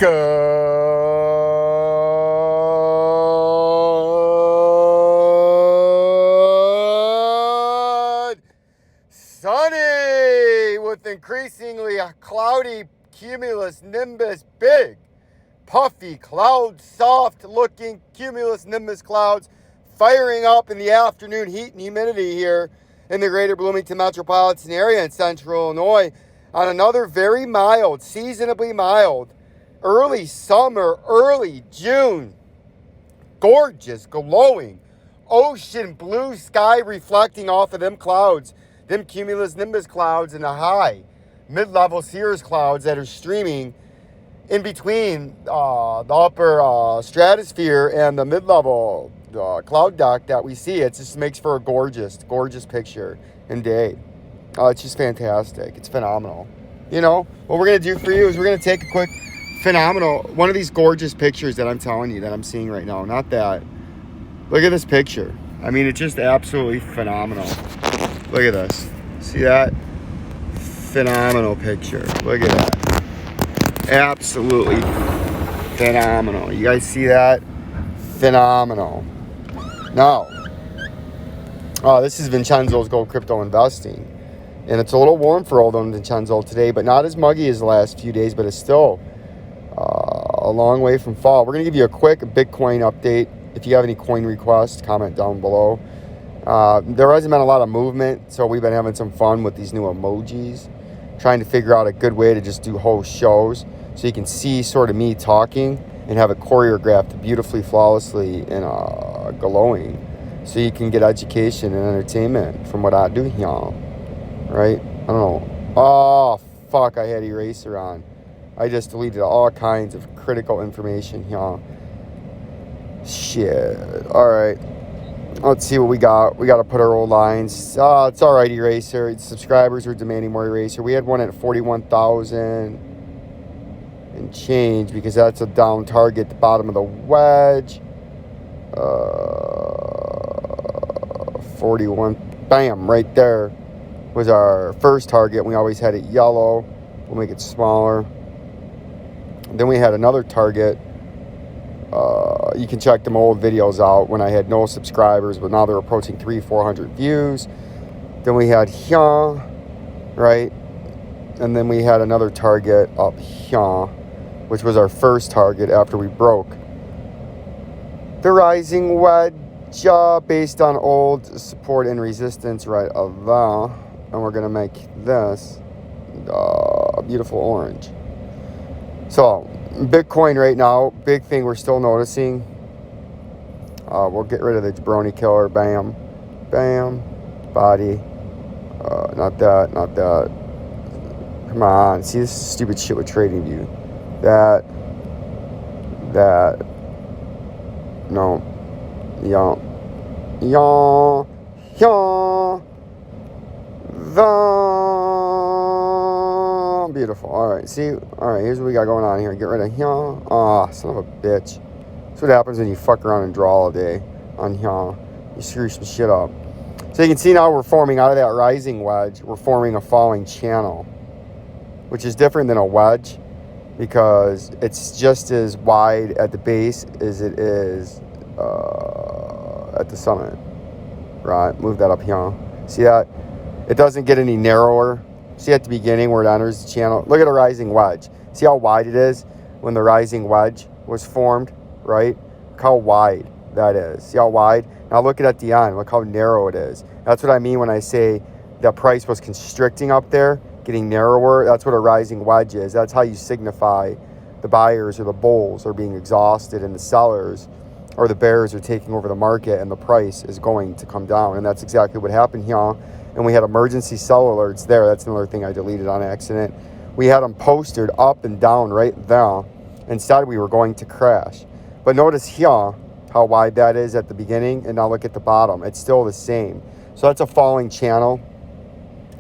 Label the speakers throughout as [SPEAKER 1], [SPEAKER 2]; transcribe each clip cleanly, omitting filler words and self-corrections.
[SPEAKER 1] Good sunny with increasingly cloudy cumulus nimbus, big puffy clouds, soft looking cumulus nimbus clouds firing up in the afternoon heat and humidity here in the greater Bloomington metropolitan area in central Illinois on another very mild, seasonably mild early summer, early June. Gorgeous, glowing, ocean blue sky reflecting off of them clouds, them cumulus nimbus clouds, and the high mid-level cirrus clouds that are streaming in between the upper stratosphere and the mid-level cloud deck that we see. It just makes for a gorgeous, gorgeous picture and day. It's just fantastic. It's phenomenal. You know, what we're going to do for you is we're going to take a quick phenomenal, one of these gorgeous pictures that I'm telling you that I'm seeing right now. Not that. Look at this picture. I mean, it's just absolutely phenomenal. Look at this. See that? Phenomenal picture. Look at that. Absolutely phenomenal. You guys see that? Phenomenal. Now, this is Vincenzo's Gold Crypto Investing. And it's a little warm for old Vincenzo today, but not as muggy as the last few days, but it's still a long way from fall. We're going to give you a quick Bitcoin update. If you have any coin requests, comment down below. There hasn't been a lot of movement, so we've been having some fun with these new emojis, trying to figure out a good way to just do whole shows so you can see sort of me talking and have it choreographed beautifully, flawlessly, and glowing, so you can get education and entertainment from what I do here, right? I don't know. Oh, fuck, I had eraser on. I just deleted all kinds of critical information here. Shit. All right. Let's see what we got. We got to put our old lines. It's all right, eraser. Subscribers were demanding more eraser. We had one at 41,000 and change because that's a down target at the bottom of the wedge. 41. Bam, right there was our first target. We always had it yellow. We'll make it smaller. Then we had another target. You can check them old videos out when I had no subscribers, but now they're approaching 300-400 views. Then we had here, right? And then we had another target up here, which was our first target after we broke the rising wedge based on old support and resistance right of that. And we're going to make this a beautiful orange. So Bitcoin right now, big thing we're still noticing. We'll get rid of the jabroni killer. Bam. Bam. Body. Not that. Not that. Come on. See, this is stupid shit with TradingView. That. No. Yeah. Beautiful. All right. See. All right. Here's what we got going on here. Get rid of here. Ah, son of a bitch. That's what happens when you fuck around and draw all day on here. You screw some shit up. So you can see now we're forming out of that rising wedge. We're forming a falling channel, which is different than a wedge because it's just as wide at the base as it is at the summit. Right. Move that up here. See that? It doesn't get any narrower. See at the beginning where it enters the channel? Look at a rising wedge. See how wide it is when the rising wedge was formed, right? Look how wide that is. See how wide? Now look at the end. Look how narrow it is. That's what I mean when I say the price was constricting up there, getting narrower. That's what a rising wedge is. That's how you signify the buyers or the bulls are being exhausted and the sellers or the bears are taking over the market and the price is going to come down. And that's exactly what happened here. And we had emergency sell alerts there. That's another thing I deleted on accident. We had them posted up and down right there. Instead, we were going to crash. But notice here how wide that is at the beginning. And now look at the bottom. It's still the same. So that's a falling channel.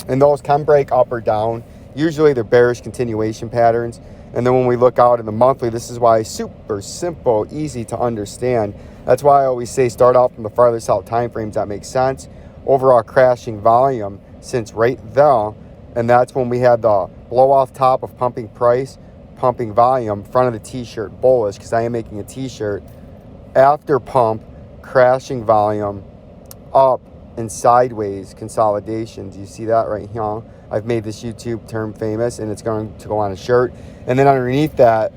[SPEAKER 1] And those can break up or down. Usually they're bearish continuation patterns. And then when we look out in the monthly, this is why super simple, easy to understand. That's why I always say start out from the farthest out time frames. That makes sense. Overall crashing volume since right there. And that's when we had the blow off top of pumping price, pumping volume, front of the t-shirt bullish, because I am making a t-shirt, after pump, crashing volume, up and sideways consolidations. You see that right here? I've made this YouTube term famous, and it's going to go on a shirt. And then underneath that,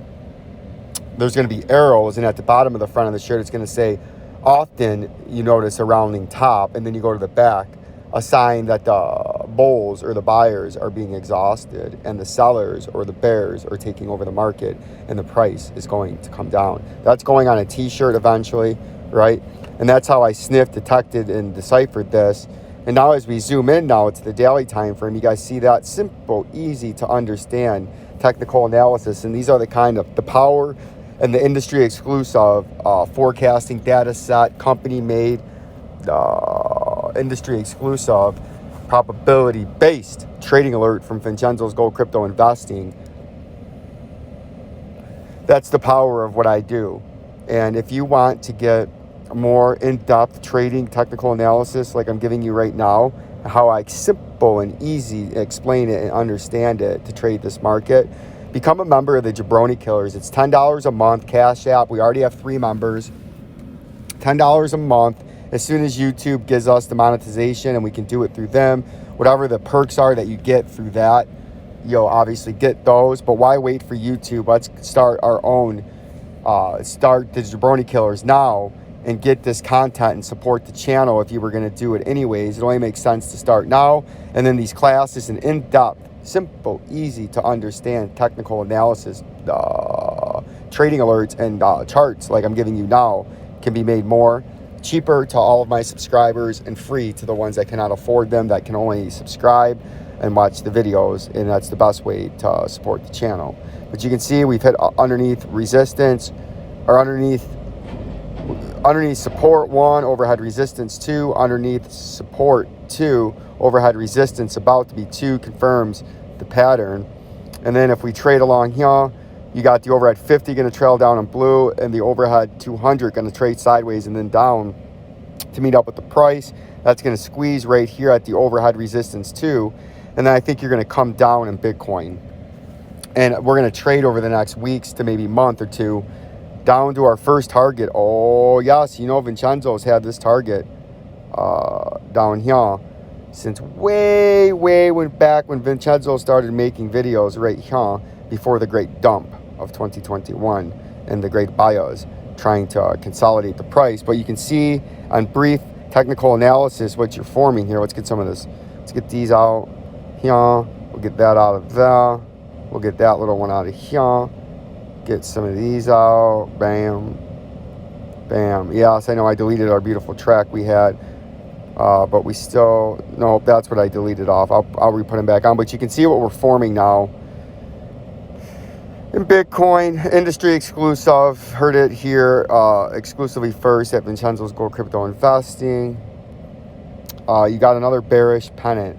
[SPEAKER 1] there's going to be arrows, and at the bottom of the front of the shirt, it's going to say, often you notice a rounding top, and then you go to the back, a sign that the bulls or the buyers are being exhausted, and the sellers or the bears are taking over the market, and the price is going to come down. That's going on a t-shirt eventually, right? And that's how I sniffed, detected, and deciphered this. And now as we zoom in now, it's the daily time frame. You guys see that? Simple, easy to understand technical analysis. And these are the kind of the power and the industry exclusive forecasting data set, company made, industry exclusive, probability based trading alert from Vincenzo's Gold Crypto Investing. That's the power of what I do. And if you want to get more in-depth trading technical analysis like I'm giving you right now, how I simple and easy explain it and understand it to trade this market, become a member of the Jabroni Killers. It's $10 a month, Cash App. We already have 3 members. $10 a month. As soon as YouTube gives us the monetization and we can do it through them, whatever the perks are that you get through that, you'll obviously get those. But why wait for YouTube? Let's start our own, start the Jabroni Killers now and get this content and support the channel. If you were going to do it anyways, it only makes sense to start now. And then these classes and in-depth, simple, easy to understand technical analysis, trading alerts and charts like I'm giving you now can be made more cheaper to all of my subscribers and free to the ones that cannot afford them, that can only subscribe and watch the videos. And that's the best way to support the channel. But you can see we've hit underneath resistance, or underneath support 1, overhead resistance 2, underneath support 2, overhead resistance about to be 2, confirms the pattern. And then if we trade along here, you got the overhead 50 going to trail down in blue, and the overhead 200 going to trade sideways and then down to meet up with the price. That's going to squeeze right here at the overhead resistance 2. And then I think you're going to come down in Bitcoin. And we're going to trade over the next weeks to maybe month or two down to our first target. Oh, yes, you know Vincenzo's had this target down here since way back when Vincenzo started making videos right here before the great dump of 2021 and the great buyers trying to consolidate the price. But you can see on brief technical analysis what you're forming here. Let's get some of this. Let's get these out here. We'll get that out of there. We'll get that little one out of here. Get some of these out. Bam. Bam. Yes, I know I deleted our beautiful track we had. But we still... No, that's what I deleted off. I'll re-put them back on. But you can see what we're forming now. In Bitcoin, industry exclusive. Heard it here exclusively first at Vincenzo's Gold Crypto Investing. You got another bearish pennant.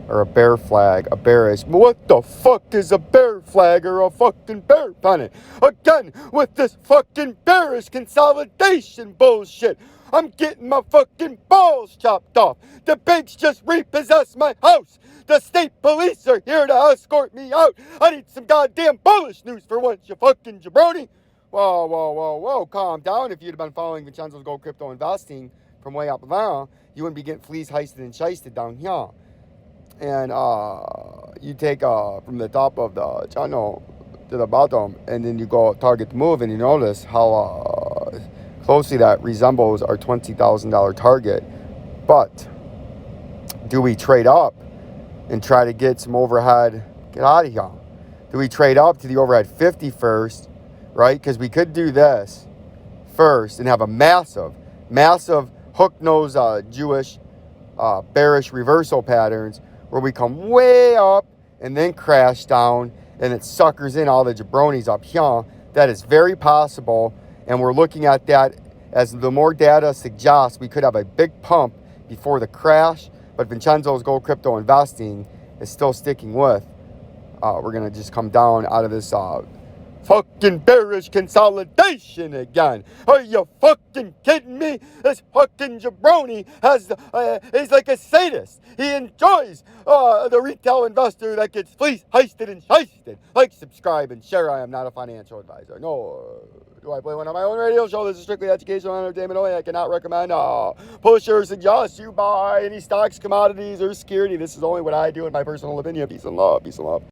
[SPEAKER 1] Or a bear flag, a bearish. What the fuck is a bear flag or a fucking bear pennant? Again, with this fucking bearish consolidation bullshit. I'm getting my fucking balls chopped off. The banks just repossessed my house. The state police are here to escort me out. I need some goddamn bullish news for once, you fucking jabroni. Whoa, calm down. If you'd have been following Vincenzo's Gold Crypto Investing from way up there, you wouldn't be getting fleas heisted and shisted down here. And you take from the top of the channel to the bottom, and then you go target move, and you notice how closely that resembles our $20,000 target. But do we trade up and try to get some overhead? Get out of here. Do we trade up to the overhead 50 first, right? Because we could do this first and have a massive hook nose Jewish bearish reversal patterns, where we come way up and then crash down and it suckers in all the jabronis up here. That is very possible, and we're looking at that as the more data suggests we could have a big pump before the crash. But Vincenzo's Gold Crypto Investing is still sticking with we're going to just come down out of this fucking bearish consolidation again. Are you fucking kidding me? This fucking jabroni is like a sadist. He enjoys the retail investor that gets fleeced, heisted, and shisted. Like, subscribe, and share. I am not a financial advisor. No. Do I play one on my own radio show? This is strictly educational and entertainment only. I cannot recommend, push, or suggest you buy any stocks, commodities, or security. This is only what I do in my personal opinion. Peace and love. Peace and love.